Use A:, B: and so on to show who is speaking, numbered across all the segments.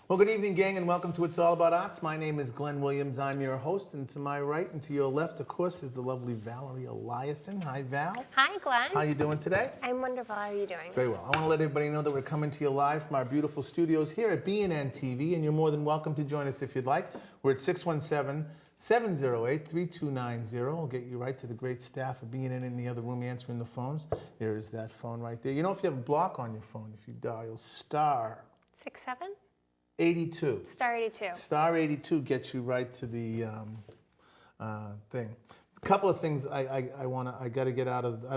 A: Well, good evening, gang, and welcome to It's All About Arts. My name is Glenn Williams. I'm your host, and to my right and to your left, of course, is the lovely Valerie Eliason. Hi, Val.
B: Hi, Glenn.
A: How you doing today?
B: I'm wonderful. How are you doing?
A: Very well. I want to let everybody know that we're coming to you live from our beautiful studios here at BNN-TV, and you're more than welcome to join us if you'd like. We're at 617-708-3290. We'll get you right to the great staff of BNN in the other room answering the phones. There is that phone right there. You know, if you have a block on your phone, if you dial star
B: 67?
A: 82.
B: Star 82.
A: Star 82 gets you right to the thing. A couple of things I gotta get out of. I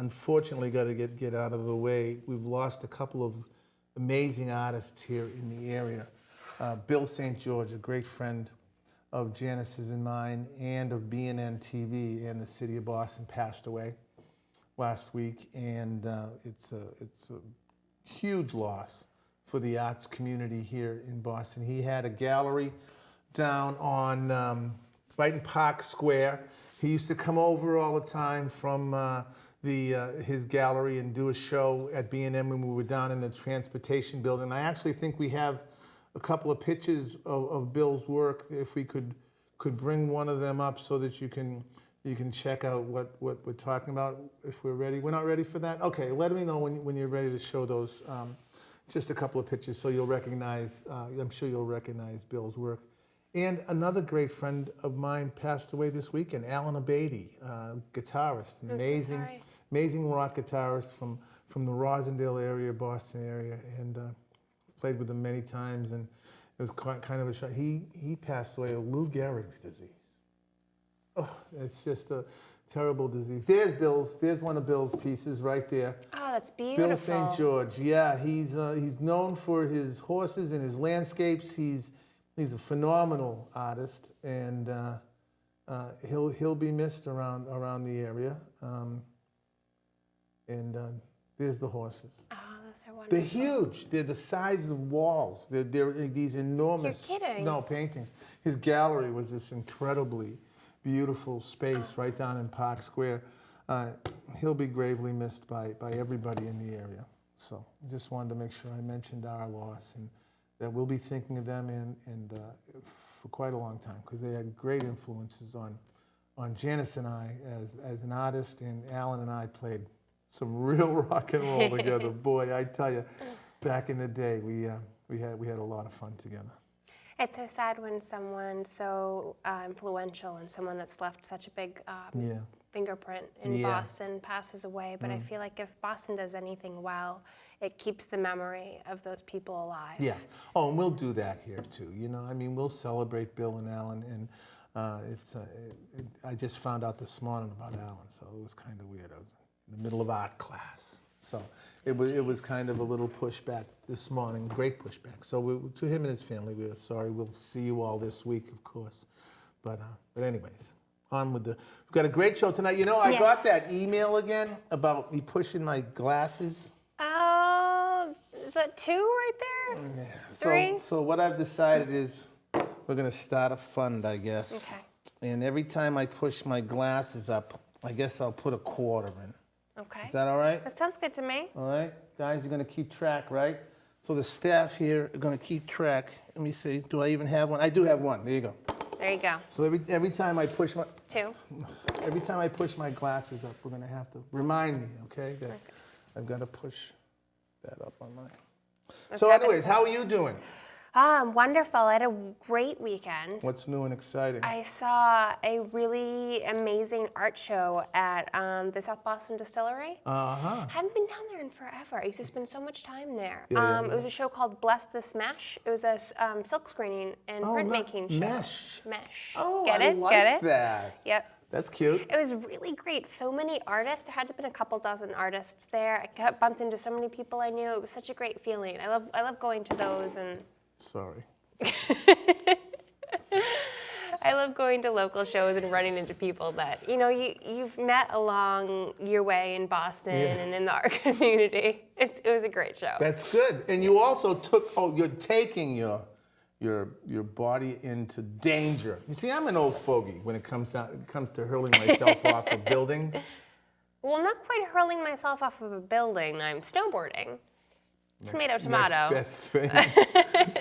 A: unfortunately gotta get out of the way. We've lost a couple of amazing artists here in the area. Bill St. George, a great friend of Janice's and mine, and of BNN-TV and the city of Boston, passed away last week, and it's a huge loss for the arts community here in Boston. He had a gallery down on right in Park Square. He used to come over all the time from his gallery and do a show at BNN when we were down in the transportation building. I actually think we have a couple of pictures of Bill's work. If we could bring one of them up so that you can check out what we're talking about if we're ready. We're not ready for that? Okay, let me know when you're ready to show those. It's just a couple of pictures so you'll recognize, I'm sure you'll recognize Bill's work. And another great friend of mine passed away this weekend, Alan Abady, guitarist, amazing rock guitarist from the Rosendale area, Boston area, and played with him many times, and it was kind of a shock. He passed away of Lou Gehrig's disease. Oh, it's just a terrible disease. There's one of Bill's pieces right there.
B: Oh, that's beautiful.
A: Bill St. George, yeah, he's known for his horses and his landscapes. He's a phenomenal artist, and he'll be missed around the area. There's the horses.
B: Oh, those are wonderful.
A: They're huge. They're the size of walls. They're these enormous.
B: You're kidding.
A: No, paintings. His gallery was this incredibly beautiful space right down in Park Square. He'll be gravely missed by everybody in the area. So I just wanted to make sure I mentioned our loss and that we'll be thinking of them and for quite a long time, because they had great influences on Janice and I as an artist, and Alan and I played some real rock and roll together. Boy, I tell you, back in the day, we had a lot of fun together.
B: It's so sad when someone so influential and someone that's left such a big fingerprint in Boston passes away. But I feel like if Boston does anything well, it keeps the memory of those people alive.
A: Yeah. Oh, and we'll do that here too. You know, I mean, we'll celebrate Bill and Alan, and I just found out this morning about Alan, so it was kind of weird. I was in the middle of art class, so it was kind of a little pushback this morning, great pushback. So to him and his family, we are sorry. We'll see you all this week, of course. But anyways, on with we've got a great show tonight. You know, I got that email again about me pushing my glasses.
B: Oh, is that 2 right there?
A: Yeah.
B: 3?
A: So what I've decided is we're going to start a fund, I guess.
B: Okay.
A: And every time I push my glasses up, I guess I'll put a quarter in.
B: Okay.
A: Is that all right?
B: That sounds good to me.
A: All right. Guys, you're going to keep track, right? So the staff here are going to keep track. Let me see. Do I even have one? I do have one. There you go.
B: There you go.
A: So every time I push my...
B: 2.
A: Every time I push my glasses up, we're going to have to remind me, okay? That I've got to push that up on mine. So anyways, how are you doing?
B: I'm wonderful. I had a great weekend.
A: What's new and exciting?
B: I saw a really amazing art show at the South Boston Distillery.
A: Uh-huh.
B: Haven't been down there in forever. I used to spend so much time there.
A: Yeah.
B: It was a show called Bless This Mesh. It was a silk screening and printmaking show.
A: Mesh.
B: Mesh.
A: Oh,
B: Get
A: I
B: it?
A: like
B: Get it?
A: that.
B: Yep.
A: That's cute.
B: It was really great. So many artists. There had to have been a couple dozen artists there. I got bumped into so many people I knew. It was such a great feeling. I love going to those and.
A: Sorry.
B: I love going to local shows and running into people that, you know, you've met along your way in Boston and in the art community. It was a great show.
A: That's good. And you also you're taking your body into danger. You see, I'm an old fogey when it comes to hurling myself off of buildings.
B: Well, I'm not quite hurling myself off of a building. I'm snowboarding. Tomato, tomato.
A: Next best thing.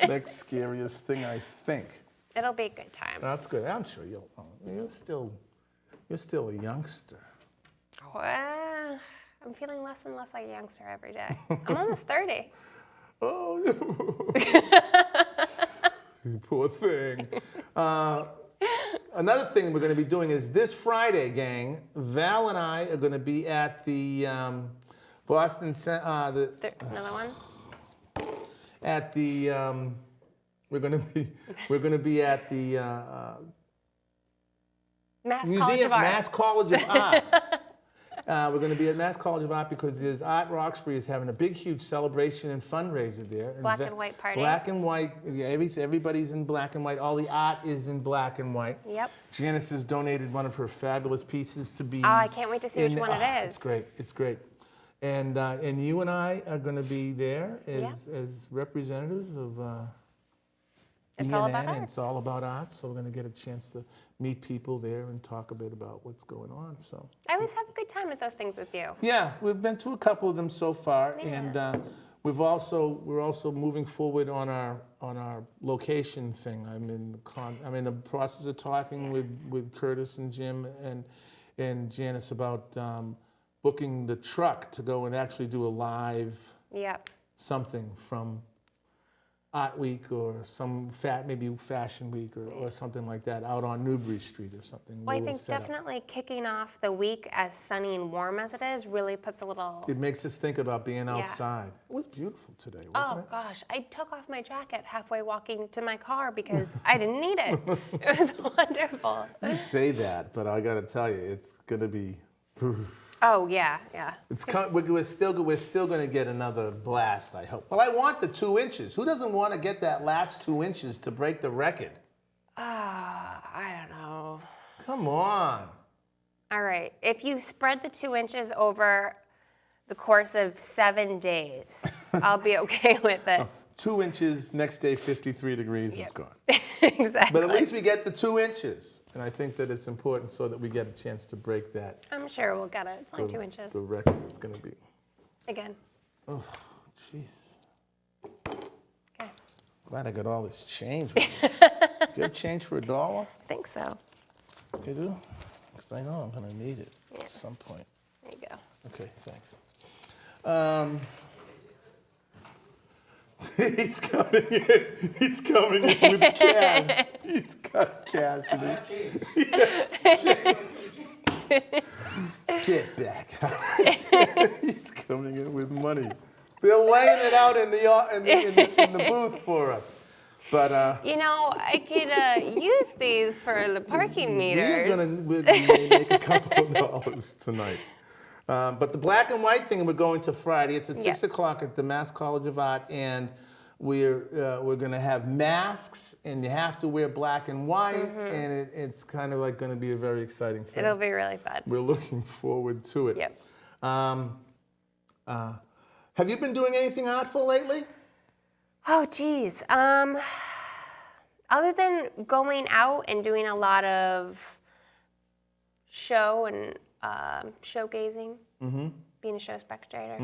A: Next scariest thing, I think.
B: It'll be a good time.
A: That's good. I'm sure you're still a youngster.
B: Well, I'm feeling less and less like a youngster every day. I'm almost 30.
A: Oh, you poor thing. Another thing we're going to be doing is this Friday, gang. Val and I are going to be at the Boston.
B: Another one.
A: At the we're going to be at the Mass College of Art. We're going to be at Mass College of Art because there's Art Roxbury is having a big, huge celebration and fundraiser there.
B: Black and white party.
A: Black and white. Everybody's in black and white. All the art is in black and white.
B: Yep.
A: Janice has donated one of her fabulous pieces to be.
B: Oh, I can't wait to see which one it is.
A: It's great. It's great. And you and I are going to be there as representatives of
B: It's
A: BNN,
B: all about
A: and
B: arts.
A: it's all about arts, so we're going to get a chance to meet people there and talk a bit about what's going on. So
B: I always have a good time at those things with you.
A: yeah, we've been to a couple of them so far,
B: Yeah.
A: and we're also moving forward on our location thing. I'm in the process of talking with Curtis and Jim and Janice about booking the truck to go and actually do a live
B: Yep.
A: something from Art Week or maybe Fashion Week or something like that out on Newbury Street or something.
B: Well, I think definitely kicking off the week as sunny and warm as it is really puts a little...
A: It makes us think about being outside. It was beautiful today, wasn't it?
B: Oh, gosh. I took off my jacket halfway walking to my car because I didn't need it. It was wonderful.
A: You say that, but I got to tell you, it's going to be...
B: Oh, yeah, yeah.
A: We're still going to get another blast, I hope. Well, I want the 2 inches. Who doesn't want to get that last 2 inches to break the record?
B: I don't know.
A: Come on.
B: All right. If you spread the 2 inches over the course of 7 days, I'll be okay with it.
A: 2 inches, next day 53 degrees, it's gone.
B: Exactly.
A: But at least we get the 2 inches. And I think that it's important so that we get a chance to break that.
B: I'm sure we'll get it. It's only 2 inches.
A: The record is going to be.
B: Again.
A: Oh, jeez.
B: Okay.
A: Glad I got all this change. Do you have change for $1?
B: I think so.
A: You do? Because I know I'm going to need it
B: Yeah.
A: at some point.
B: There you go.
A: Okay, thanks. He's coming in. He's coming in with cash. He's got cash in his. Yes. Get back. He's coming in with money. They're laying it out in the booth for us. But
B: You know, I could use these for the parking meters.
A: we're gonna make a couple of dollars tonight. But the black and white thing, we're going to Friday. It's at 6 o'clock at the Mass College of Art, and we're going to have masks, and you have to wear black and white, and it's kind of like going to be a very exciting thing.
B: It'll be really fun.
A: We're looking forward to it.
B: Yep.
A: Have you been doing anything artful lately?
B: Oh, geez. Other than going out and doing a lot of show and showgazing, being a show spectator.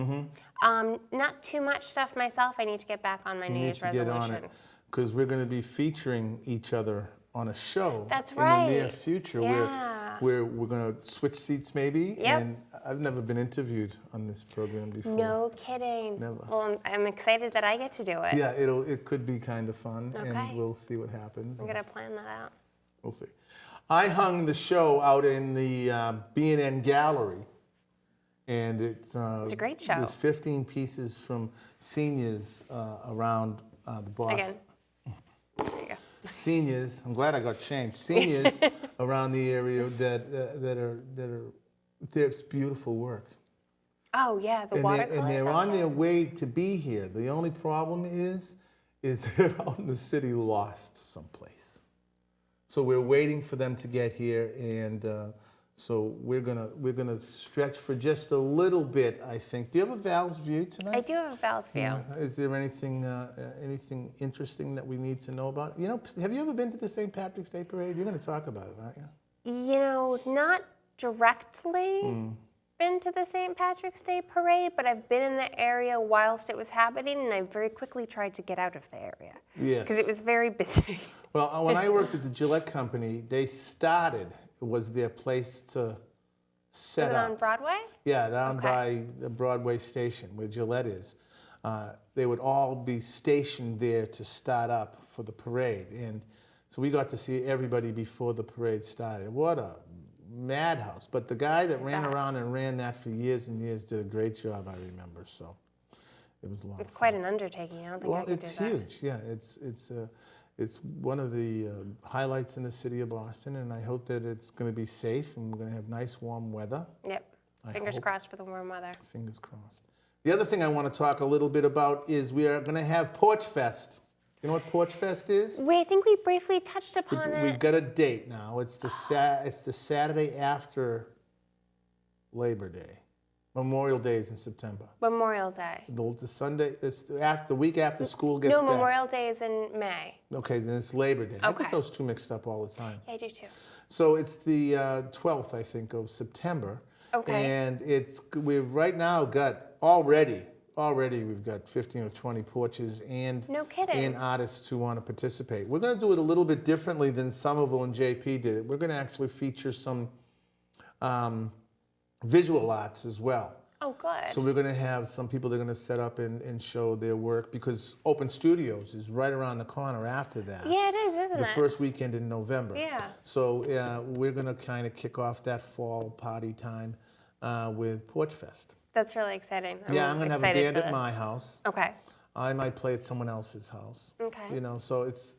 B: Not too much stuff myself. I need to get back on my New Year's resolution.
A: Get on it, because we're going to be featuring each other on a show.
B: That's
A: in
B: right.
A: the near future.
B: Yeah.
A: We're going to switch seats maybe.
B: Yep.
A: And I've never been interviewed on this program before.
B: No kidding.
A: Never.
B: Well, I'm excited that I get to do it.
A: Yeah, it could be kind of fun,
B: Okay.
A: and we'll see what happens.
B: I'm going to plan that out.
A: We'll see. I hung the show out in the BNN gallery, and it's
B: a great show.
A: There's 15 pieces from seniors around the Boston.
B: Again. There you go.
A: Seniors, I'm glad I got changed. Seniors around the area that are it's beautiful work.
B: Oh, yeah, the
A: And
B: watercolors.
A: they're on their way to be here. The only problem is they're out in the city lost someplace. So we're waiting for them to get here, and so we're gonna stretch for just a little bit, I think. Do you have a Val's View tonight?
B: I do have a Val's View.
A: Is there anything interesting that we need to know about? You know, have you ever been to the St. Patrick's Day Parade? You're going to talk about it, aren't you?
B: You know, not directly. been to the St. Patrick's Day parade, but I've been in the area whilst it was happening, and I very quickly tried to get out of the area.
A: Yes.
B: Because it was very busy.
A: Well, when I worked at the Gillette Company, they started, it was their place to set
B: Was it
A: up.
B: on Broadway?
A: Yeah, down
B: Okay.
A: by the Broadway station where Gillette is. They would all be stationed there to start up for the parade. And so we got to see everybody before the parade started. What a madhouse. But the guy that ran around and ran that for years and years did a great job, I remember. So it was a lot
B: It's
A: of fun.
B: quite an undertaking. I don't think I
A: Well,
B: could do
A: it's
B: that.
A: huge. Yeah, it's one of the highlights in the city of Boston, and I hope that it's going to be safe and we're going to have nice warm weather.
B: Yep. Fingers crossed for the warm weather.
A: Fingers crossed. The other thing I want to talk a little bit about is we are going to have Porch Fest. You know what Porch Fest is?
B: I think we briefly touched upon
A: We've
B: it.
A: got a date now. It's the Saturday after Labor Day. Memorial Day is in September.
B: Memorial Day.
A: The Sunday, it's the week after school gets
B: No,
A: back.
B: Memorial Day is in May.
A: Okay, then it's Labor Day. I
B: Okay.
A: get those two mixed up all the time.
B: Yeah, I do too.
A: So it's the 12th, I think, of September.
B: Okay.
A: And we've right now got already we've got 15 or 20 porches and
B: No kidding.
A: and artists who want to participate. We're going to do it a little bit differently than Somerville and JP did it. We're going to actually feature some visual arts as well.
B: Oh, good.
A: So we're going to have some people that are going to set up and show their work because Open Studios is right around the corner after that.
B: Yeah, it is, isn't
A: The
B: it?
A: first weekend in November.
B: Yeah.
A: So we're going to kind of kick off that fall party time with Porch Fest.
B: That's really exciting.
A: I'm going to have a
B: excited
A: band
B: for
A: at
B: this.
A: my house.
B: Okay.
A: I might play at someone else's house.
B: Okay.
A: You know, so it's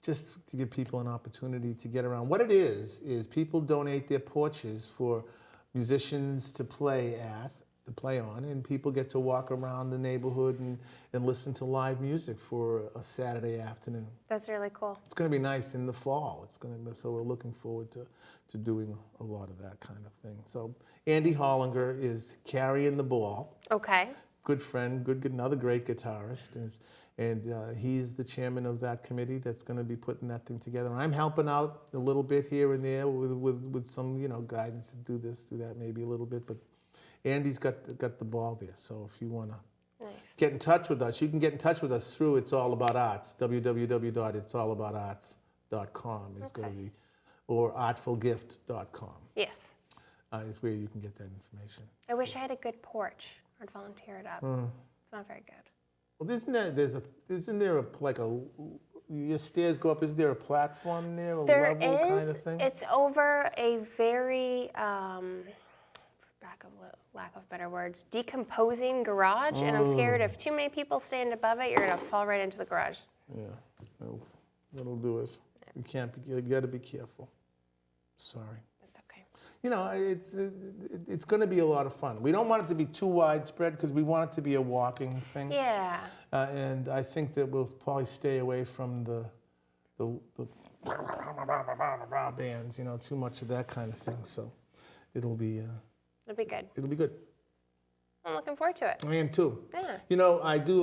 A: just to give people an opportunity to get around. What it is people donate their porches for musicians to play on, and people get to walk around the neighborhood and listen to live music for a Saturday afternoon.
B: That's really cool.
A: It's going to be nice in the fall. So we're looking forward to doing a lot of that kind of thing. So Andy Hollinger is carrying the ball.
B: Okay.
A: Good friend, another great guitarist, and he's the chairman of that committee that's going to be putting that thing together. I'm helping out a little bit here and there with some guidance to do this, do that, maybe a little bit, but Andy's got the ball there. So if you want to
B: Nice.
A: get in touch with us, you can get in touch with us through It's All About Arts, www.itsallaboutarts.com is going to be, or artfulgift.com
B: Yes.
A: is where you can get that information.
B: I wish I had a good porch. I'd volunteer it up. It's not very good.
A: Well, isn't there your stairs go up? Is there a platform there,
B: There
A: level kind
B: is.
A: of thing?
B: It's over a very, lack of better words, decomposing garage, and I'm scared if too many people stand above it, you're gonna fall right into the garage.
A: Yeah, that'll do us. You got to be careful. Sorry.
B: That's okay.
A: It's going to be a lot of fun. We don't want it to be too widespread because we want it to be a walking thing.
B: Yeah.
A: And I think that we'll probably stay away from the bands, too much of that kind of thing. So it'll be
B: good.
A: it'll be good.
B: I'm looking forward to it.
A: I am too.
B: Yeah.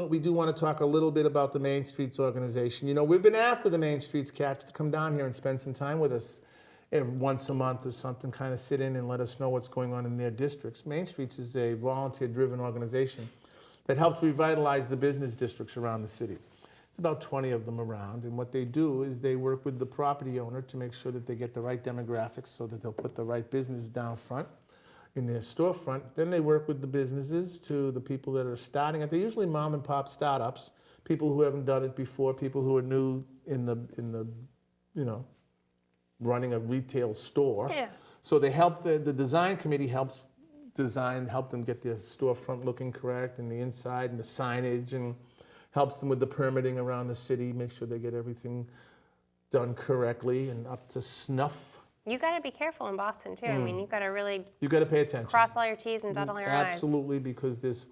A: We do want to talk a little bit about the Main Streets organization. We've been after the Main Streets cats to come down here and spend some time with us once a month or something, kind of sit in and let us know what's going on in their districts. Main Streets is a volunteer-driven organization that helps revitalize the business districts around the city. It's about 20 of them around, and what they do is they work with the property owner to make sure that they get the right demographics so that they'll put the right business down front in their storefront. Then they work with the businesses to the people that are starting it. They're usually mom and pop startups, people who haven't done it before, people who are new in the running a retail store.
B: Yeah.
A: So they help the design committee help them get their storefront looking correct and the inside and the signage, and helps them with the permitting around the city, make sure they get everything done correctly and up to snuff.
B: You got to be careful in Boston, too. I mean, you got to really
A: You got to pay attention.
B: cross all your T's and dot all your I's.
A: Absolutely, because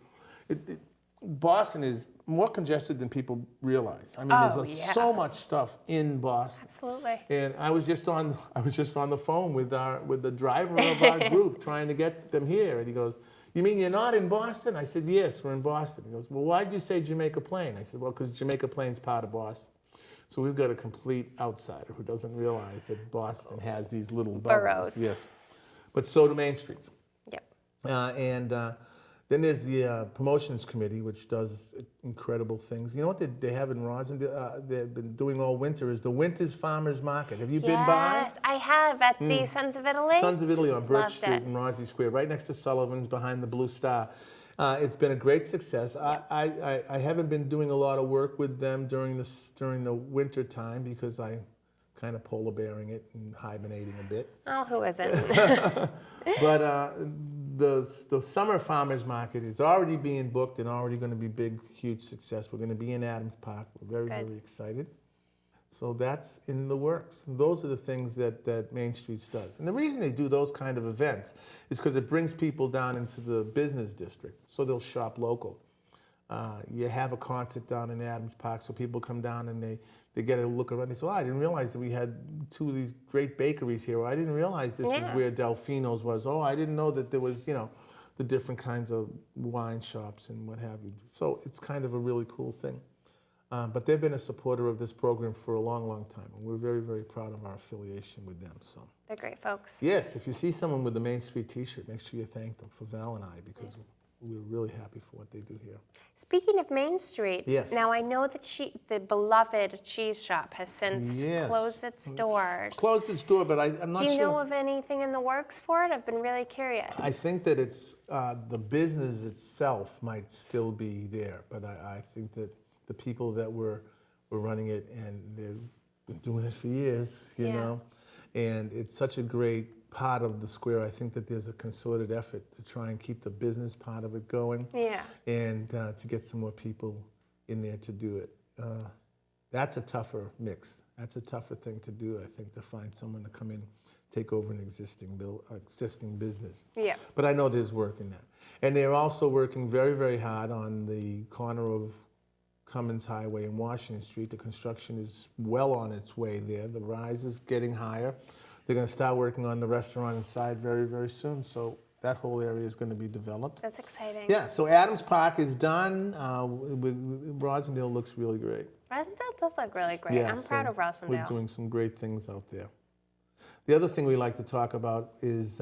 A: Boston is more congested than people realize. I mean, there's so much stuff in Boston.
B: Absolutely.
A: And I was just on the phone with the driver of our group trying to get them here, and he goes, "You mean you're not in Boston?" I said, "Yes, we're in Boston." He goes, "Well, why did you say Jamaica Plain?" I said, "Well, because Jamaica Plain's part of Boston." So we've got a complete outsider who doesn't realize that Boston has these little
B: Boroughs.
A: Yes, but so do Main Streets.
B: Yep.
A: And then there's the promotions committee, which does incredible things. You know what they have in Roslyn? They've been doing all winter is the Winter's Farmers Market. Have you been by?
B: Yes, I have at the Sons of Italy.
A: Sons of Italy on Birch
B: Loved
A: Street
B: it.
A: in Roslyn Square, right next to Sullivan's, behind the Blue Star. It's been a great success. I haven't been doing a lot of work with them during the winter time because I kind of polar bearing it and hibernating a bit.
B: Oh, who isn't?
A: But the summer farmers market is already being booked and already going to be big, huge success. We're going to be in Adams Park. We're very, very excited. So that's in the works. And those are the things that Main Streets does. And the reason they do those kind of events is because it brings people down into the business district, so they'll shop local. You have a concert down in Adams Park, so people come down and they get a look around. They say, oh, I didn't realize that we had two of these great bakeries here. Or I didn't realize this is where Delfino's was. Oh, I didn't know that there was, the different kinds of wine shops and what have you. So it's kind of a really cool thing. But they've been a supporter of this program for a long, long time. And we're very, very proud of our affiliation with them. So
B: They're great folks.
A: yes, if you see someone with the Main Street t-shirt, make sure you thank them for Val and I, because we're really happy for what they do here.
B: Speaking of Main Streets,
A: Yes.
B: now I know that the beloved cheese shop has since closed its doors.
A: Closed its door, but I'm not sure.
B: Do you know of anything in the works for it? I've been really curious.
A: I think that it's the business itself might still be there, but I think that the people that were running it, and they've been doing it for years, you know, and it's such a great part of the square. I think that there's a concerted effort to try and keep the business part of it going, and to get some more people in there to do it. That's a tougher mix. That's a tougher thing to do, I think, to find someone to come in, take over an existing business.
B: Yeah.
A: But I know there's work in that. And they're also working very, very hard on the corner of Cummins Highway and Washington Street. The construction is well on its way there. The rise is getting higher. They're going to start working on the restaurant inside very, very soon. So that whole area is going to be developed.
B: That's exciting.
A: Yeah, so Adams Park is done. Rosendale looks really great.
B: Rosendale does look really great.
A: Yeah,
B: I'm proud of Rosendale.
A: We're doing some great things out there. The other thing we like to talk about is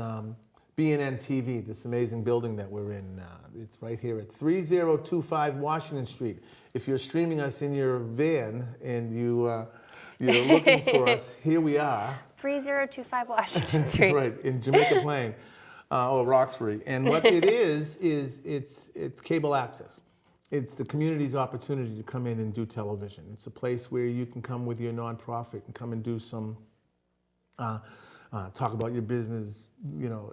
A: BNN-TV, this amazing building that we're in. It's right here at 3025 Washington Street. If you're streaming us in your van and you're looking for us, here we are.
B: 3025 Washington Street.
A: Right, in Jamaica Plain, or Roxbury. And what it is it's cable access. It's the community's opportunity to come in and do television. It's a place where you can come with your nonprofit and come and do some talk about your business,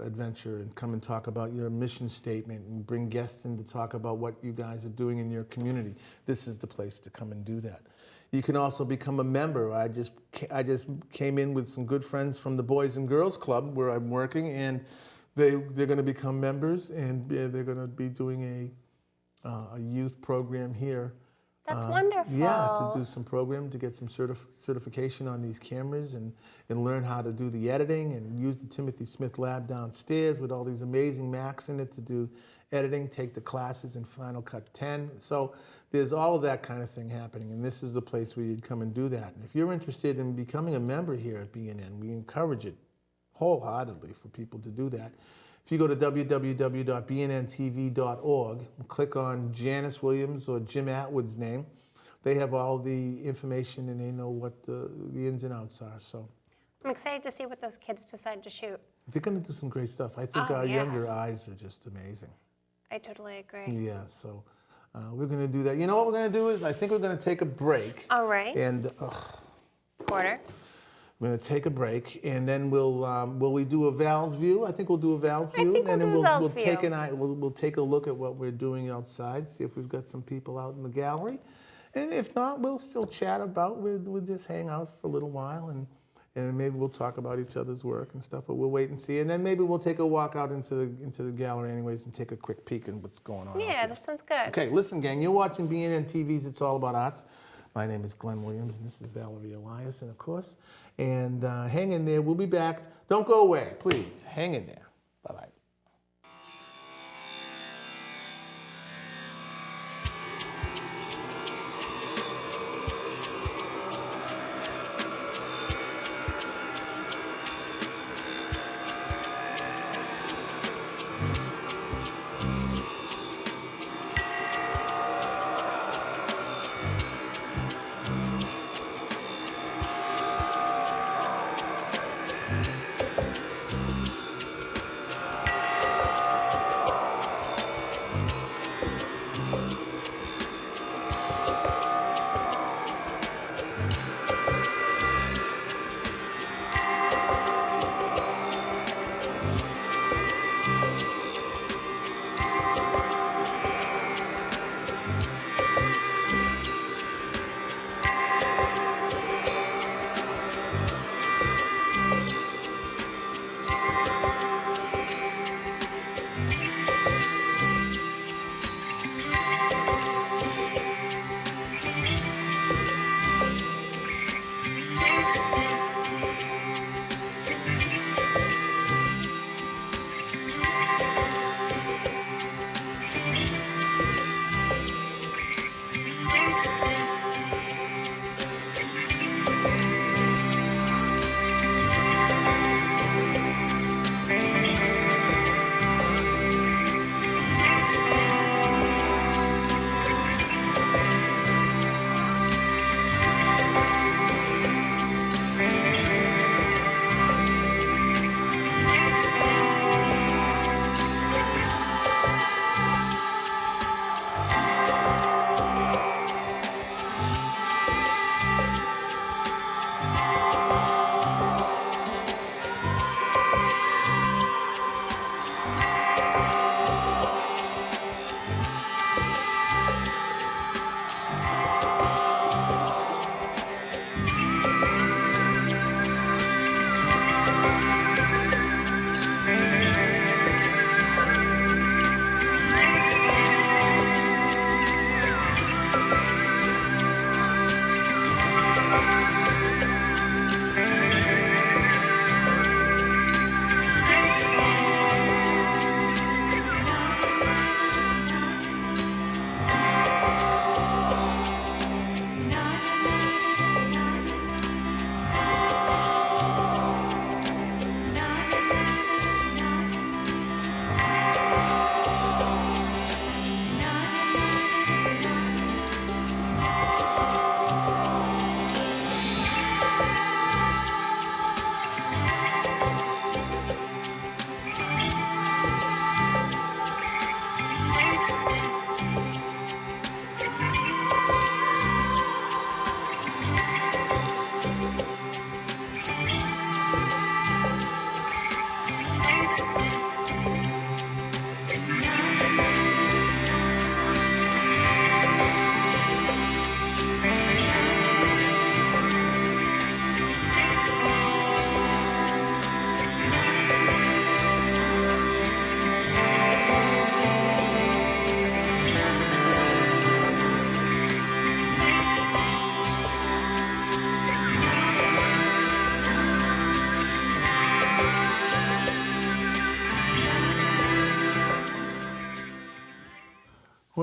A: adventure, and come and talk about your mission statement and bring guests in to talk about what you guys are doing in your community. This is the place to come and do that. You can also become a member. I just came in with some good friends from the Boys and Girls Club where I'm working, and they're going to become members, and they're going to be doing a youth program here.
B: That's wonderful.
A: Yeah, to do some program, to get some certification on these cameras and learn how to do the editing and use the Timothy Smith lab downstairs with all these amazing Macs in it to do editing, take the classes in Final Cut 10. So there's all of that kind of thing happening, and this is the place where you'd come and do that. And if you're interested in becoming a member here at BNN, we encourage it wholeheartedly for people to do that. If you go to www.bnntv.org and click on Janice Williams or Jim Atwood's name, they have all the information and they know what the ins and outs are. So
B: I'm excited to see what those kids decide to shoot.
A: they're going to do some great stuff. I think our younger eyes are just amazing.
B: I totally agree.
A: Yeah, so we're going to do that. You know what we're going to do is I think we're going to take a break.
B: All right.
A: And
B: Quarter.
A: we're going to take a break, and then will we do a Val's view? I think we'll do a Val's view.
B: I think
A: and
B: we'll
A: then
B: do a Val's
A: we'll take a look at what we're doing outside, see if we've got some people out in the gallery. And if not, we'll still chat about, we'll just hang out for a little while, and maybe we'll talk about each other's work and stuff, but we'll wait and see. And then maybe we'll take a walk out into the gallery anyways and take a quick peek at what's going on.
B: Yeah, that sounds good.
A: Okay, listen, gang, you're watching BNN-TV's It's All About Arts. My name is Glenn Williams, and this is Valerie Eliason, of course. And hang in there. We'll be back. Don't go away, please. Hang in there. Bye-bye.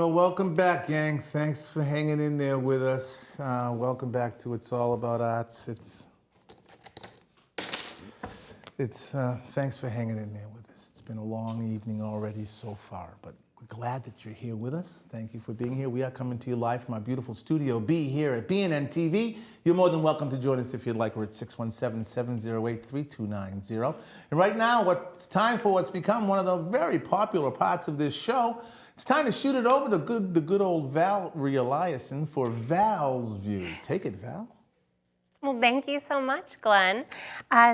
A: Well, welcome back, gang. Thanks for hanging in there with us. Welcome back to It's All About Arts. Thanks for hanging in there with us. It's been a long evening already so far, but we're glad that you're here with us. Thank you for being here. We are coming to you live from our beautiful Studio B here at BNN-TV. You're more than welcome to join us if you'd like. We're at 617-708-3290. And right now, what's time for what's become one of the very popular parts of this show. It's time to shoot it over to the good old Valerie Eliason for Val's View. Take it, Val.
B: Well, thank you so much, Glenn.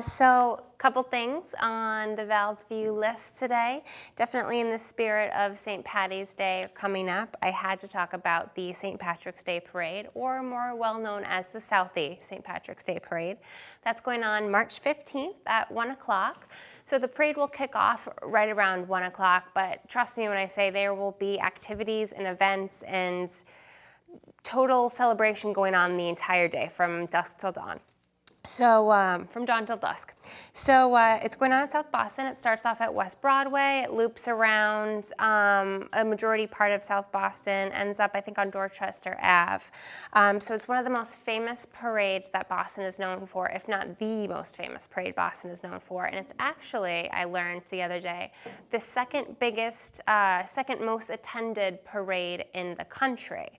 B: So, a couple things on the Val's View list today. Definitely in the spirit of St. Paddy's Day coming up, I had to talk about the St. Patrick's Day Parade, or more well known as the Southie St. Patrick's Day Parade. That's going on March 15th at 1 o'clock. So the parade will kick off right around 1 o'clock, but trust me when I say there will be activities and events and total celebration going on the entire day from dusk till dawn. So from dawn till dusk. So it's going on at South Boston. It starts off at West Broadway. It loops around a majority part of South Boston, ends up, I think, on Dorchester Ave. So it's one of the most famous parades that Boston is known for, if not the most famous parade Boston is known for. And it's actually, I learned the other day, the second most attended parade in the country.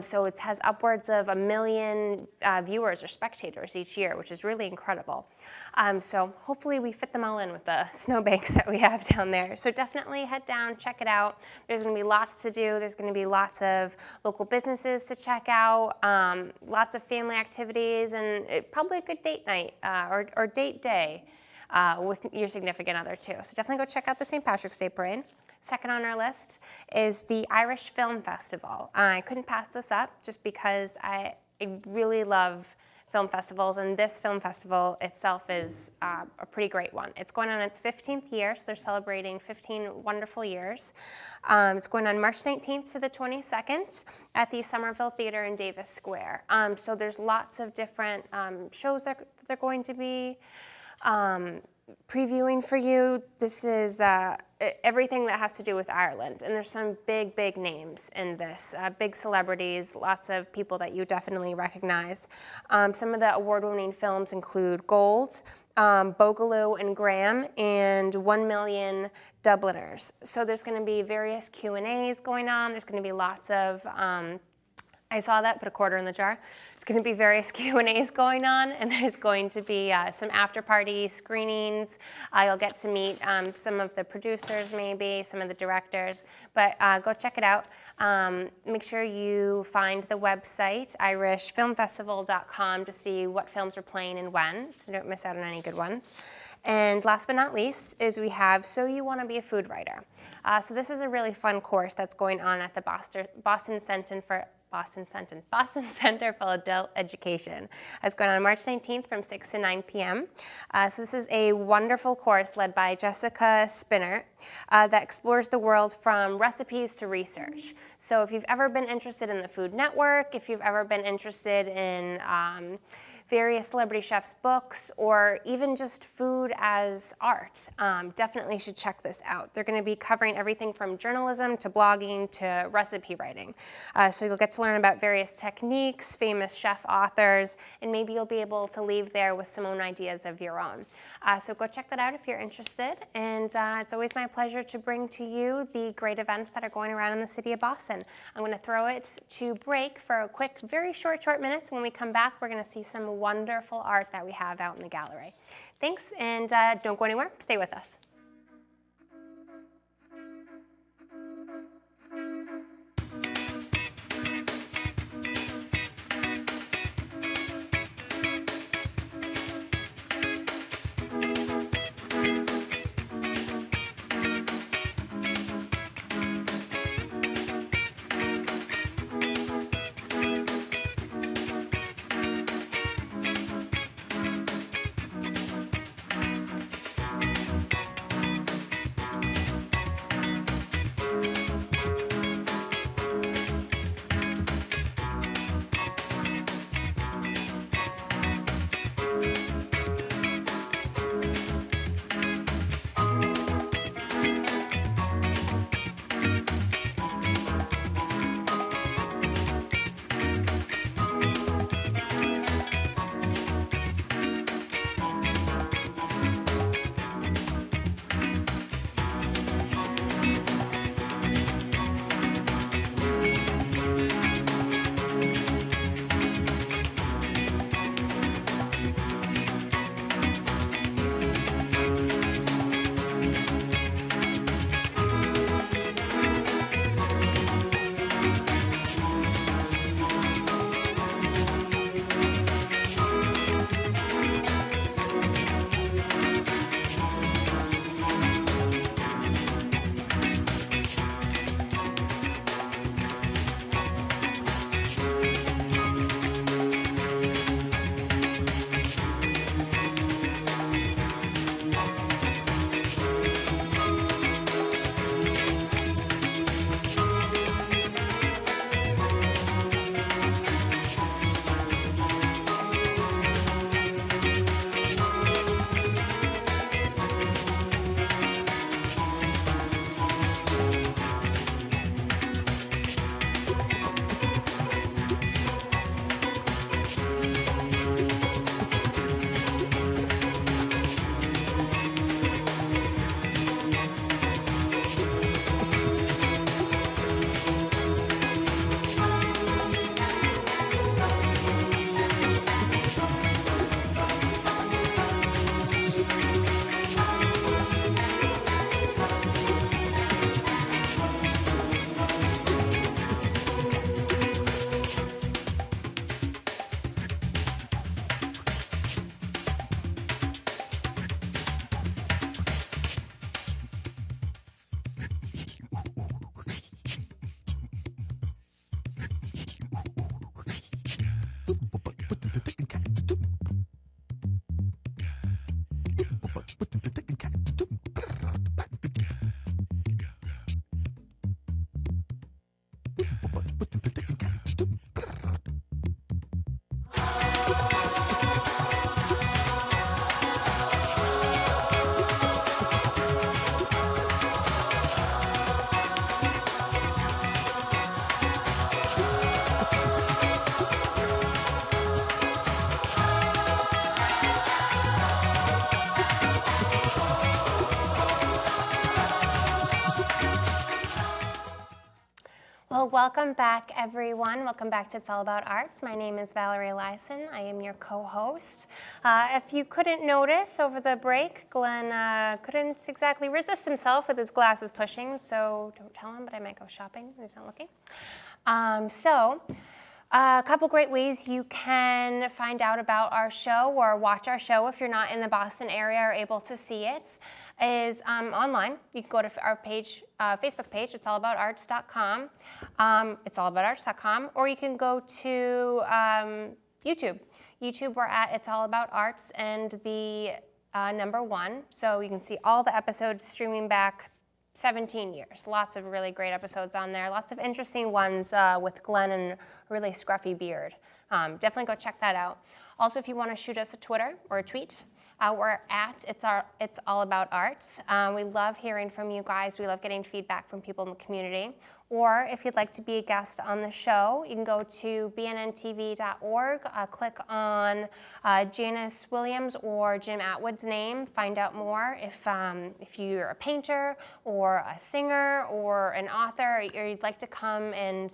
B: So it has upwards of 1 million viewers or spectators each year, which is really incredible. So hopefully we fit them all in with the snowbanks that we have down there. So definitely head down, check it out. There's going to be lots to do. There's going to be lots of local businesses to check out, lots of family activities, and probably a good date night or date day with your significant other too. So definitely go check out the St. Patrick's Day Parade. Second on our list is the Irish Film Festival. I couldn't pass this up just because I really love film festivals, and this film festival itself is a pretty great one. It's going on its 15th year, so they're celebrating 15 wonderful years. It's going on March 19th to the 22nd at the Somerville Theater in Davis Square. So there's lots of different shows that they're going to be previewing for you. This is everything that has to do with Ireland, and there's some big names in this, big celebrities, lots of people that you definitely recognize. Some of the award-winning films include Gold, Boogaloo and Graham, and 1 Million Dubliners. So there's going to be various Q&As going on. There's going to be lots of I saw that, put a quarter in the jar. There's going to be various Q&As going on, and there's going to be some after-party screenings. You'll get to meet some of the producers, maybe, some of the directors. But go check it out. Make sure you find the website, irishfilmfestival.com, to see what films are playing and when, so don't miss out on any good ones. And last but not least is we have So You Want to Be a Food Writer. So this is a really fun course that's going on at the Boston Center for Adult Education. It's going on March 19th from 6 to 9 p.m. So this is a wonderful course led by Jessica Spinner that explores the world from recipes to research. So if you've ever been interested in the Food Network, if you've ever been interested in various celebrity chefs' books, or even just food as art, definitely should check this out. They're going to be covering everything from journalism to blogging to recipe writing. So you'll get to learn about various techniques, famous chef authors, and maybe you'll be able to leave there with some own ideas of your own. So go check that out if you're interested. And it's always my pleasure to bring to you the great events that are going around in the city of Boston. I'm going to throw it to break for a quick, very short minutes. When we come back, we're going to see some wonderful art that we have out in the gallery. Thanks, and don't go anywhere. Stay with us. Well, welcome back, everyone. Welcome back to It's All About Arts. My name is Valerie Eliason. I am your co-host. If you couldn't notice over the break, Glenn couldn't exactly resist himself with his glasses pushing, so don't tell him, but I might go shopping. He's not looking. A couple great ways you can find out about our show or watch our show if you're not in the Boston area or able to see it is online. You can go to our page, Facebook page, itsallaboutarts.com, itsallaboutarts.com, or you can go to YouTube. YouTube, we're at It's All About Arts and the number 1, so you can see all the episodes streaming back 17 years. Lots of really great episodes on there. Lots of interesting ones with Glenn and a really scruffy beard. Definitely go check that out. Also, if you want to shoot us a Twitter or a tweet, we're at It's All About Arts. We love hearing from you guys. We love getting feedback from people in the community. Or if you'd like to be a guest on the show, you can go to BNN-TV.org, click on Janice Williams or Jim Atwood's name, find out more. If you're a painter or a singer or an author, or you'd like to come and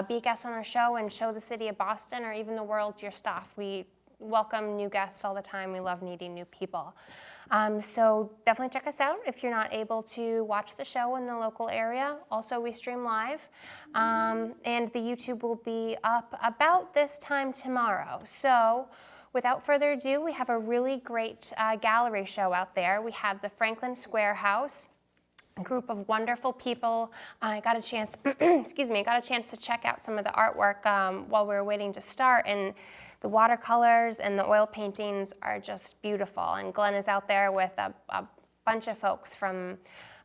B: be a guest on our show and show the city of Boston or even the world your stuff. We welcome new guests all the time. We love meeting new people. So definitely check us out if you're not able to watch the show in the local area. Also, we stream live, and the YouTube will be up about this time tomorrow. So without further ado, we have a really great gallery show out there. We have the Franklin Square House. A group of wonderful people. I got a chance, got a chance to check out some of the artwork while we were waiting to start, and the watercolors and the oil paintings are just beautiful. And Glenn is out there with a bunch of folks from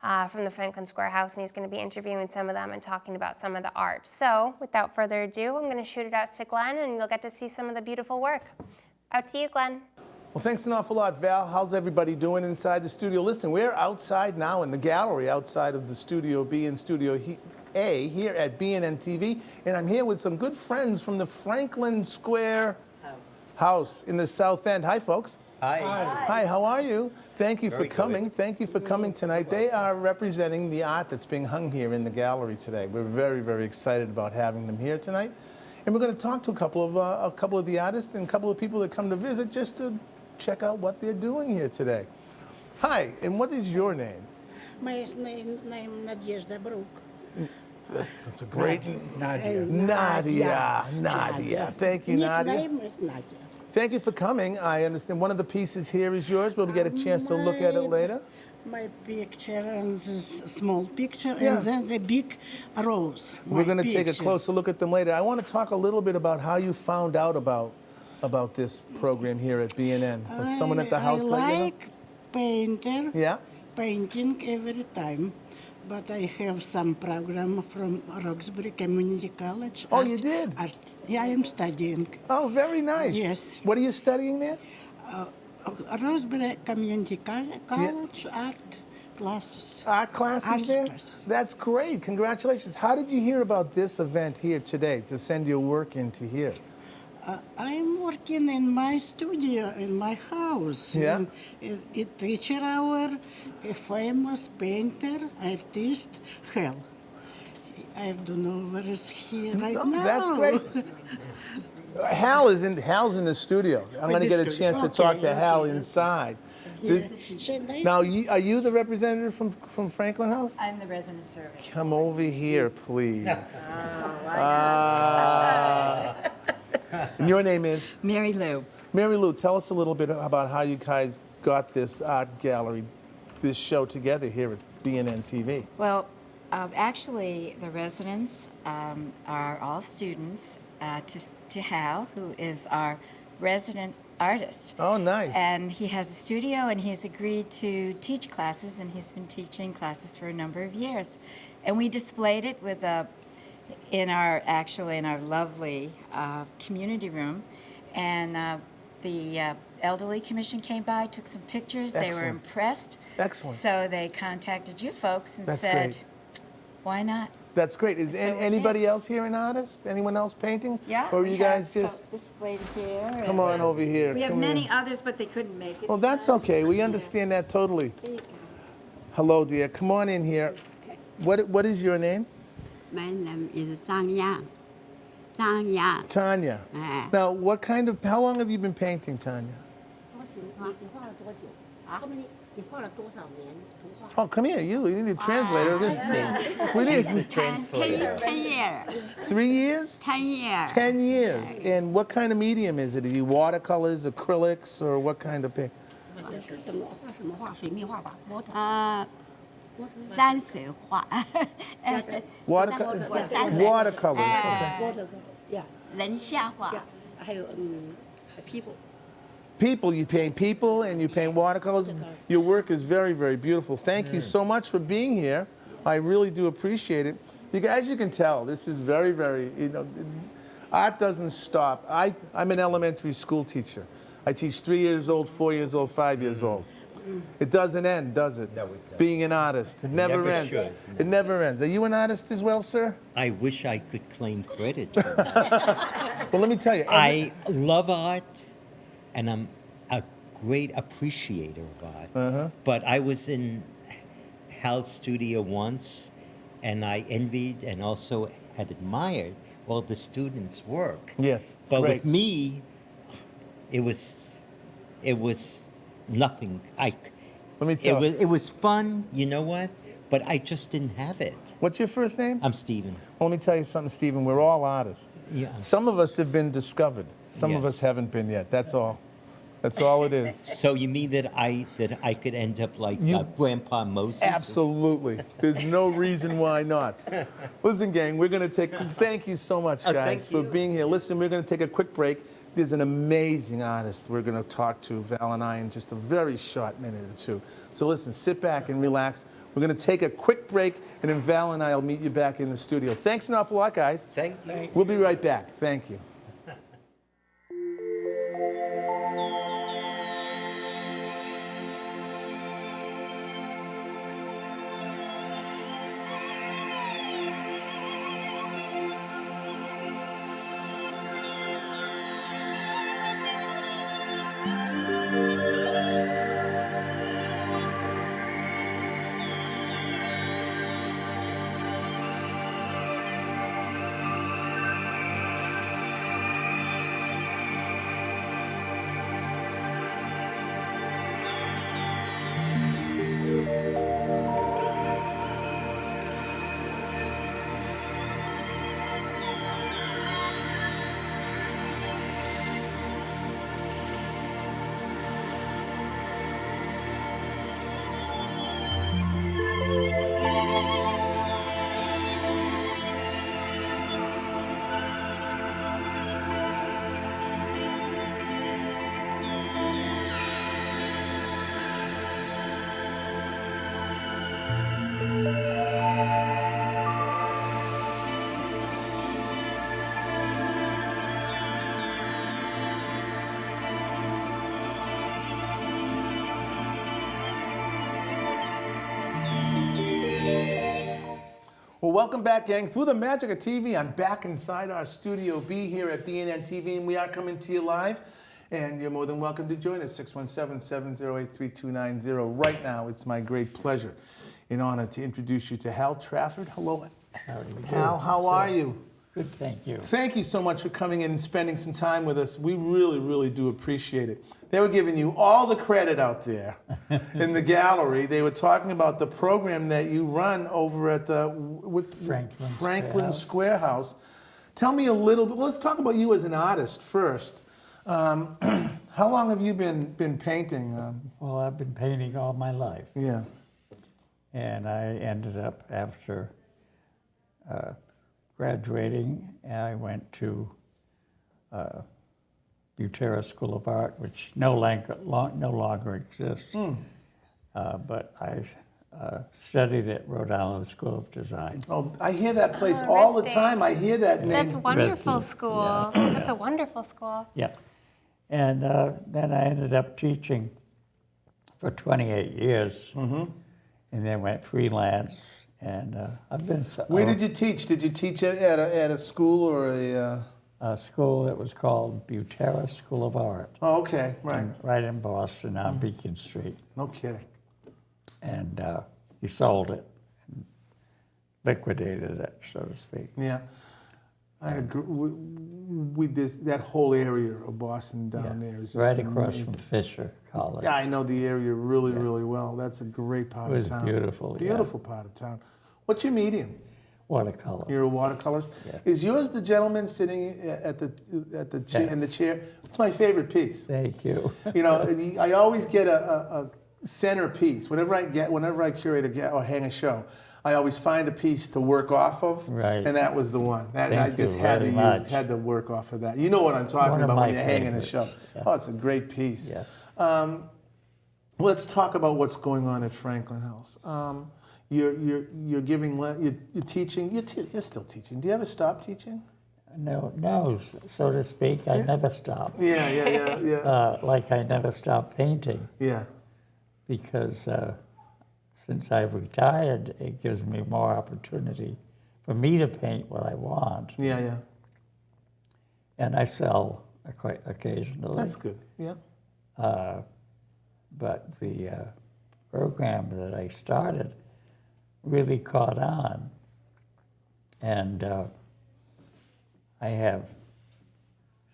B: the Franklin Square House, and he's going to be interviewing some of them and talking about some of the art. So without further ado, I'm going to shoot it out to Glenn, and you'll get to see some of the beautiful work. Out to you, Glenn.
A: Well, thanks an awful lot, Val. How's everybody doing inside the studio? Listen, we're outside now in the gallery outside of the Studio B and Studio A here at BNN-TV, and I'm here with some good friends from the Franklin Square House in the South End. Hi, folks.
C: Hi.
A: Hi, how are you? Thank you for
C: Very
A: coming.
C: good.
A: Thank you for coming tonight. They are representing the art that's being hung here in the gallery today. We're very, very excited about having them here tonight. And we're going to talk to a couple of the artists and a couple of people that come to visit just to check out what they're doing here today. Hi, and what is your name?
D: My name Nadezhda Brook.
A: That's a great
C: Nadia.
A: Nadia. Thank you, Nadia.
D: Nickname is Nadia.
A: Thank you for coming. I understand one of the pieces here is yours. We'll get a chance to look at it later.
D: My picture and this small picture,
A: Yeah.
D: and then the big rose.
A: We're going to take a closer look at them later. I want to talk a little bit about how you found out about this program here at BNN. Was someone at the house
D: I
A: let you know?
D: like painter,
A: Yeah.
D: painting every time. But I have some program from Roxbury Community College.
A: Oh, you did?
D: Art. Yeah, I am studying.
A: Oh, very nice.
D: Yes.
A: What are you studying there?
D: Roxbury Community College art classes.
A: Art classes
D: Arts
A: there?
D: classes.
A: That's great. Congratulations. How did you hear about this event here today to send your work into here?
D: I'm working in my studio in my house.
A: Yeah.
D: And a teacher our a famous painter, artist, Hell. I don't know where is he right
A: No,
D: now.
A: that's great. Hal's in the studio. I'm going to get a
D: studio.
A: chance to talk to
D: Okay,
A: Hal
D: okay.
A: inside.
D: Yeah. She nice.
A: Now, are you the representative from Franklin House?
E: I'm the resident service.
A: Come over here, please. And your name is?
E: Mary Lou.
A: Mary Lou, tell us a little bit about how you guys got this art gallery, this show together here at BNN-TV.
E: Well, actually, the residents are all students to Hal, who is our resident artist.
A: Oh, nice.
E: And he has a studio, and he's agreed to teach classes, and he's been teaching classes for a number of years. And we displayed it with in our lovely community room, and the elderly commission came by, took some pictures. They were
A: Excellent.
E: impressed.
A: Excellent.
E: So they contacted you folks and
A: That's
E: said,
A: great.
E: why not?
A: That's great. Is
E: So we
A: anybody
E: did.
A: else here an artist? Anyone else painting?
E: Yeah.
A: Or are
E: we
A: you
E: have
A: guys just...
E: this lady here.
A: Come on over here.
E: We have
A: Come
E: many
A: here.
E: others, but they couldn't make it.
A: Well, that's okay. We understand that totally.
E: There you go.
A: Hello, dear. Come on in here. What is your name?
C: My name is Zhang Yang. Zhang Yang.
A: Tanya.
C: Eh.
A: Now, how long have you been painting, Tanya?
F: 你画了多久？后面你画了多少年图画？
A: Oh, come here. You need a translator. We need
C: 10 years.
A: 3 years?
C: 10 years.
A: 10 years. And what kind of medium is it? Are you watercolors, acrylics, or what kind of paint?
F: 是什么画什么画？水墨画吧
C: 山水画，
A: Watercolors. Okay.
F: water yeah
C: 人像画。
F: 还有people
A: People, you paint people and you paint watercolors. Your work is very, very beautiful. Thank you so much for being here. I really do appreciate it. As you can tell, this is very, very, art doesn't stop. I'm an elementary school teacher. I teach 3 years old, 4 years old, 5 years old. It doesn't end, does it?
G: No, it doesn't.
A: Being an artist. It never
G: Never
A: ends.
G: should.
A: It never ends. Are you an artist as well, sir?
G: I wish I could claim credit.
A: Well, let me tell you.
G: I love art, and I'm a great appreciator of art. But I was in Hal's studio once, and I envied and also had admired all the students' work.
A: Yes, it's
G: But
A: great.
G: with me, it was nothing.
A: Let me tell you.
G: It was fun, you know what? But I just didn't have it.
A: What's your first name?
G: I'm Stephen.
A: Well, let me tell you something, Stephen. We're all artists.
G: Yeah.
A: Some of us have been discovered. Some of
G: Yes.
A: us haven't been yet. That's all. That's all it is.
G: So you mean that I could end up like Grandpa Moses?
A: Absolutely. There's no reason why not. Listen, gang, we're going to thank you so much, guys,
G: thank
A: for
G: you.
A: being here. Listen, we're going to take a quick break. There's an amazing artist we're going to talk to, Val and I, in just a very short minute or two. So listen, sit back and relax. We're going to take a quick break, and then Val and I will meet you back in the studio. Thanks an awful lot, guys.
G: Thank you.
A: We'll be right back. Thank you. Well, welcome back, gang. Through the magic of TV, I'm back inside our Studio B here at BNN-TV, and we are coming to you live. And you're more than welcome to join us, 617-708-3290. Right now, it's my great pleasure and honor to introduce you to Hal Trafford. Hello, Hal. How are you?
H: Good, thank you.
A: Thank you so much for coming in and spending some time with us. We really, really do appreciate it. They were giving you all the credit out there in the gallery. They were talking about the program that you run over at the Franklin Square House. Tell me a little bit. Let's talk about you as an artist first. How long have you been painting?
H: Well, I've been painting all my life,
A: Yeah.
H: and I ended up after graduating, and I went to Butera School of Art, which no longer exists. But I studied at Rhode Island School of Design.
A: Oh, I hear that place all the
B: Risty.
A: time. I hear that name.
B: That's a wonderful
H: Rested,
B: school. That's a wonderful school.
H: Yeah. And then I ended up teaching for 28 years, and then went freelance. And I've been
A: Where did you teach? Did you teach at a school or
H: a school that was called Butera School of Art,
A: Oh, okay, right.
H: right in Boston on Beacon Street.
A: No kidding.
H: And he sold it, and liquidated it, so to speak.
A: Yeah. I had that whole area of Boston down there is just
H: Right across
A: amazing.
H: from Fisher College.
A: Yeah, I know the area really, really well. That's a great part
H: It was
A: of town.
H: beautiful, yeah.
A: Beautiful part of town. What's your medium?
H: Watercolor.
A: Your watercolors?
H: Yeah.
A: Is yours the gentleman sitting at the chair, in the chair? It's my favorite piece.
H: Thank you.
A: You know, I always get a centerpiece. Whenever I curate or hang a show, I always find a piece to work off of.
H: Right.
A: And that was the one. That
H: Thank
A: I just
H: you
A: had to
H: very much.
A: had to work off of that. You know what I'm talking
H: One of
A: about when
H: my
A: you're hanging a show.
H: favorites, yeah.
A: Oh, it's a great piece.
H: Yeah.
A: Let's talk about what's going on at Franklin House. You're giving you're teaching. You're still teaching. Do you ever stop teaching?
H: No, so to speak, I never stopped.
A: Yeah.
H: Like I never stopped painting,
A: Yeah.
H: because since I've retired, it gives me more opportunity for me to paint what I want.
A: Yeah.
H: And I sell quite occasionally.
A: That's good. Yeah.
H: But the program that I started really caught on. And I have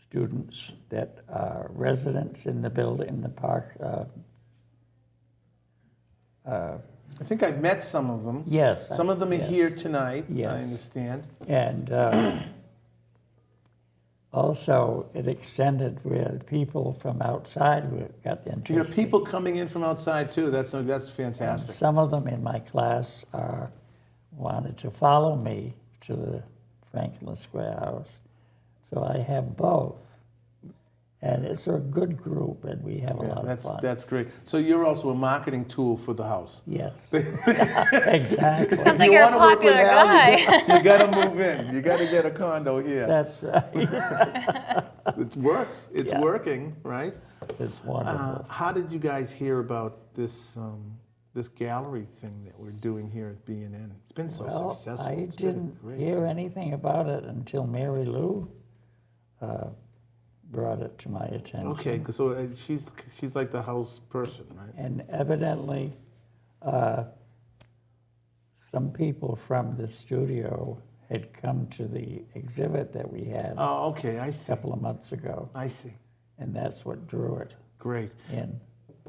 H: students that are residents in the building, in the park.
A: I think I've met some of them.
H: Yes.
A: Some of them are
H: yes.
A: here tonight.
H: Yes.
A: I understand.
H: And also, it extended where people from outside got interested.
A: You have people coming in from outside too. That's
H: And
A: fantastic.
H: some of them in my class wanted to follow me to the Franklin Square House. So I have both. And it's a good group, and we have a lot of fun.
A: That's great. So you're also a marketing tool for the house.
H: Yes. Exactly.
B: Sounds like
A: If you
B: you're a
A: wanna work with
B: popular
A: Al,
B: guy.
A: You got to move in. You got to get a condo here.
H: That's right.
A: It works. It's
H: Yeah.
A: working, right?
H: It's wonderful.
A: How did you guys hear about this this gallery thing that we're doing here at BNN? It's been so
H: Well,
A: successful.
H: I
A: It's been a
H: didn't
A: great
H: hear
A: thing.
H: anything about it until Mary Lou brought it to my attention.
A: Okay, so she's like the house person, right?
H: And evidently, some people from the studio had come to the exhibit that we had
A: Oh, okay, I
H: a
A: see.
H: couple of months ago,
A: I see.
H: and that's what drew it
A: Great.
H: in.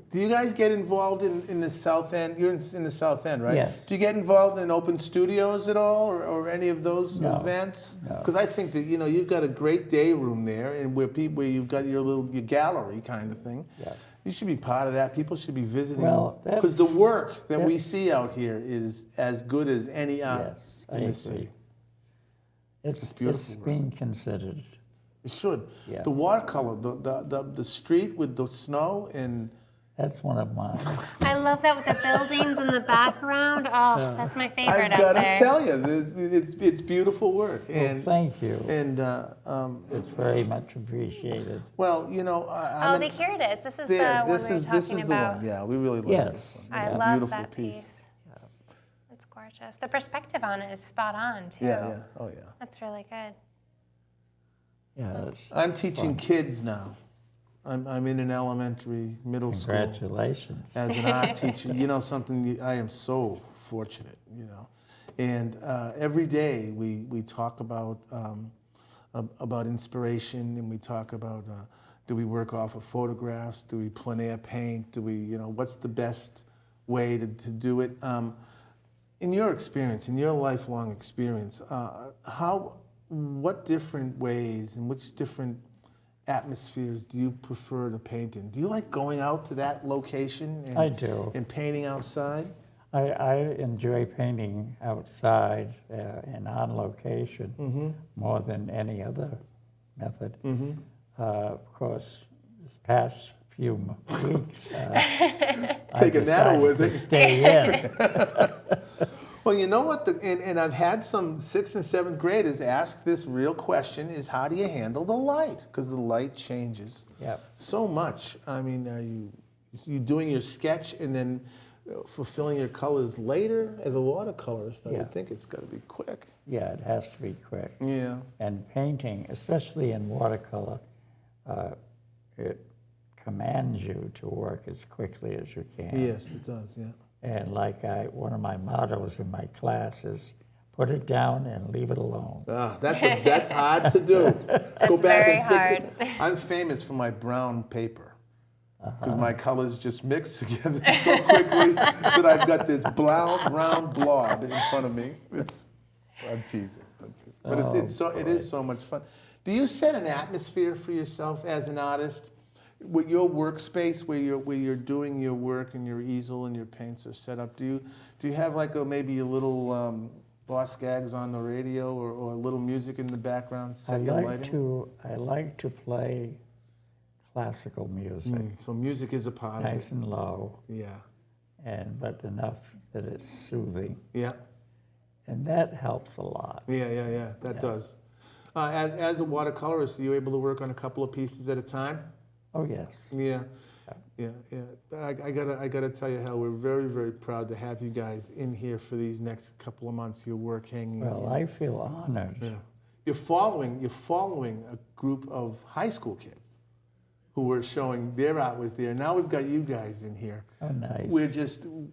A: Do you guys get involved in the South End? You're in the South End, right?
H: Yes.
A: Do you get involved in open studios at all, or any of those
H: No,
A: events?
H: no.
A: Because I think that you've got a great day room there, and where you've got your gallery kind of thing.
H: Yeah.
A: You should be part of that. People should be visiting.
H: Well,
A: because the work that we
H: that's-
A: see out here is as good as any art
H: Yes, I
A: in the
H: agree.
A: city.
H: It's
A: beautiful work.
H: being considered.
A: It should.
H: Yeah.
A: The watercolor, the street with the snow and.
H: That's one of mine.
B: I love that with the buildings in the background. Oh, that's my favorite
A: I've
B: out
A: got to
B: there.
A: tell you, it's beautiful work.
H: Well,
A: And
H: thank you.
A: and
H: It's very much appreciated.
A: well,
B: Oh, here it is. This is the one we were talking
A: this is
B: about.
A: the one. Yeah, we really love
H: Yes.
A: this one.
B: I
A: It's a
B: love
A: beautiful
B: that
A: piece.
B: piece. It's gorgeous. The perspective on it is spot on, too.
A: Yeah. Oh yeah.
B: That's really good.
H: Yeah,
A: I'm teaching kids now. I'm in an elementary, middle school.
H: congratulations.
A: As an art teacher, something, I am so fortunate, And every day we talk about inspiration, and we talk about do we work off of photographs, do we plein air paint, do we, what's the best way to do it? In your experience, in your lifelong experience, what different ways and which different atmospheres do you prefer to paint in? Do you like going out to that location and,
H: I do.
A: and painting outside?
H: I enjoy painting outside and on location more than any other method. Of course, this past few weeks,
A: Taking that
H: I
A: with
H: decided
A: it.
H: to stay in.
A: Well, you know what, and I've had some 6th and 7th graders ask this real question, is how do you handle the light? Because the light changes
H: Yep.
A: so much. I mean, are you doing your sketch and then fulfilling your colors later? As a watercolorist, I
H: Yeah.
A: would think it's got to be quick.
H: Yeah, it has to be quick.
A: Yeah.
H: And painting, especially in watercolor, it commands you to work as quickly as you can.
A: Yes, it does, yeah.
H: And like one of my mottos in my class is, put it down and leave it alone.
A: Ah, that's hard to do. Go back
B: very
A: and fix
B: hard.
A: it. I'm famous for my brown paper because my colors just mix together so quickly that I've got this brown blob in front of me. I'm teasing, but it is so much fun. Do you set an atmosphere for yourself as an artist? With your workspace, where you're doing your work and your easel and your paints are set up, do you have like maybe a little Boss Gags on the radio or a little music in the background?
H: I like to play classical music,
A: So music is a part of it.
H: nice and low,
A: Yeah,
H: but enough that it's soothing,
A: yeah,
H: and that helps a lot.
A: yeah. That does. As a watercolorist, are you able to work on a couple of pieces at a time?
H: Oh yes,
A: Yeah. I gotta tell you, Hal, we're very, very proud to have you guys in here for these next couple of months. Your work hanging.
H: well, I feel honored.
A: Yeah. You're following a group of high school kids who were showing their art was there. Now we've got you guys in here.
H: Oh, nice.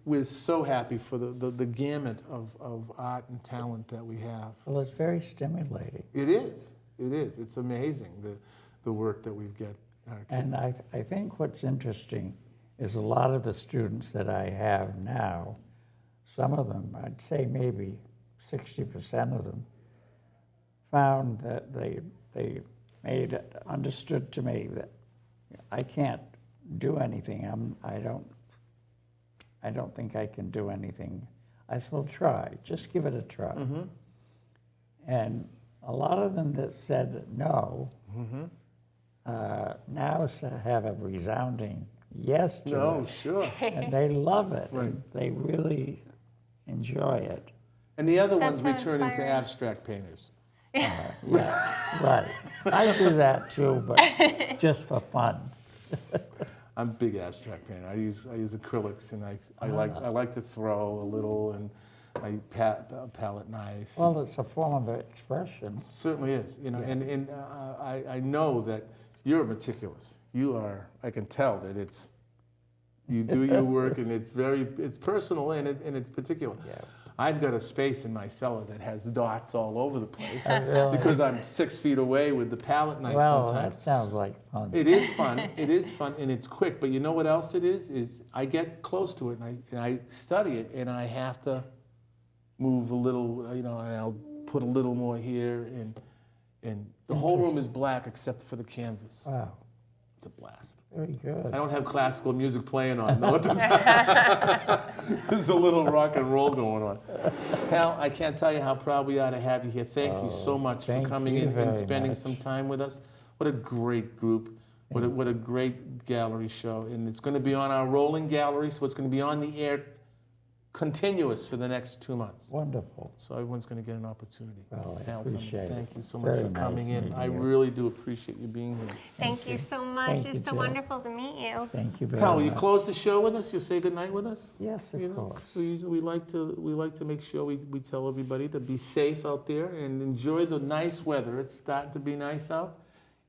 A: We're so happy for the gamut of art and talent that we have.
H: Well, it's very stimulating.
A: It is. It's amazing the work that we've got.
H: And I think what's interesting is a lot of the students that I have now, some of them, I'd say maybe 60% of them, found that they made it understood to me that I can't do anything. I don't think I can do anything. I said, well, try. Just give it a try.
A: Mm-hmm.
H: And a lot of them that said no, now have a resounding yes to
A: No,
H: it.
A: sure.
H: And they love it.
A: Right.
H: And they really enjoy it.
A: And the other ones
B: so
A: return into
B: inspiring.
A: abstract painters.
H: Yeah, right. I do that too, but just for fun.
A: I'm a big abstract painter. I use acrylics, and I like to throw a little, and I palette knife.
H: Well, it's a form of expression.
A: Certainly is, and I know that you're meticulous. You are. I can tell that you do your work, and it's personal and it's particular.
H: Yeah.
A: I've got a space in my cellar that has dots all over the place
H: Really?
A: because I'm 6 feet away with the palette knife
H: Well,
A: sometimes.
H: that sounds like fun.
A: It is fun. It is fun, and it's quick. But you know what else it is? Is I get close to it, and I study it, and I have to move a little, and I'll put a little more here, and the whole room is black except for the canvas.
H: Wow,
A: It's a blast.
H: very good.
A: I don't have classical music playing on though at the time. There's a little rock and roll going on. Hal, I can't tell you how proud we are to have you here. Thank you so much for
H: thank
A: coming
H: you
A: in and
H: very
A: spending
H: much.
A: some time with us. What a great group. What a great gallery show. And it's going to be on our rolling gallery, so it's going to be on the air continuous for the next 2 months.
H: Wonderful.
A: So everyone's going to get an opportunity.
H: Well, I
A: Hal,
H: appreciate it.
A: thank you so much
H: Very
A: for coming
H: nice
A: in.
H: meeting
A: I
H: you.
A: really do appreciate you being here.
B: Thank you so much.
H: Thank
B: It's
H: you,
B: so
H: Jill.
B: wonderful to meet you.
H: Thank you very
A: Hal, will you
H: much.
A: close the show with us? You'll say goodnight with us?
H: Yes, of course.
A: So usually we like to make sure we tell everybody to be safe out there and enjoy the nice weather. It's starting to be nice out,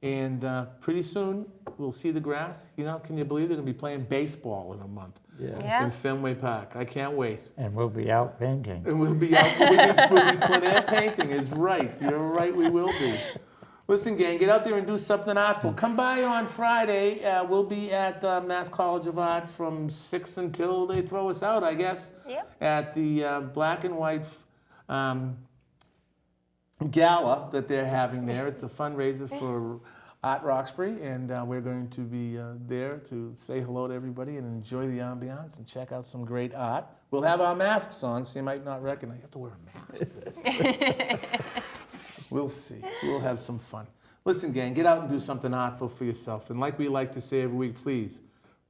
A: and pretty soon we'll see the grass. Can you believe they're going to be playing baseball in a month
H: Yeah.
B: Yeah.
A: in Fenway Park? I can't wait.
H: And we'll be out painting.
A: And we'll be out. We'll be plein air painting. Is right. You're right. We will be. Listen, gang, get out there and do something artful. Come by on Friday. We'll be at Mass College of Art from 6 until they throw us out, I guess.
B: Yep.
A: At the black and white gala that they're having there. It's a fundraiser for Art Roxbury, and we're going to be there to say hello to everybody and enjoy the ambiance and check out some great art. We'll have our masks on, so you might not recognize. You have to wear a mask for this. We'll see. We'll have some fun. Listen, gang, get out and do something artful for yourself. And like we like to say every week, please,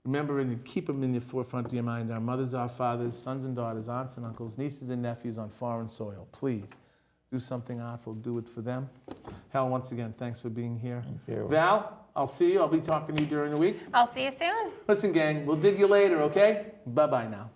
A: remember and keep them in the forefront of your mind. Our mothers, our fathers, sons and daughters, aunts and uncles, nieces and nephews on foreign soil. Please, do something artful. Do it for them. Hal, once again, thanks for being here.
H: Thank you.
A: Val, I'll see you. I'll be talking to you during the week.
B: I'll see you soon.
A: Listen, gang, we'll dig you later, okay? Bye-bye now.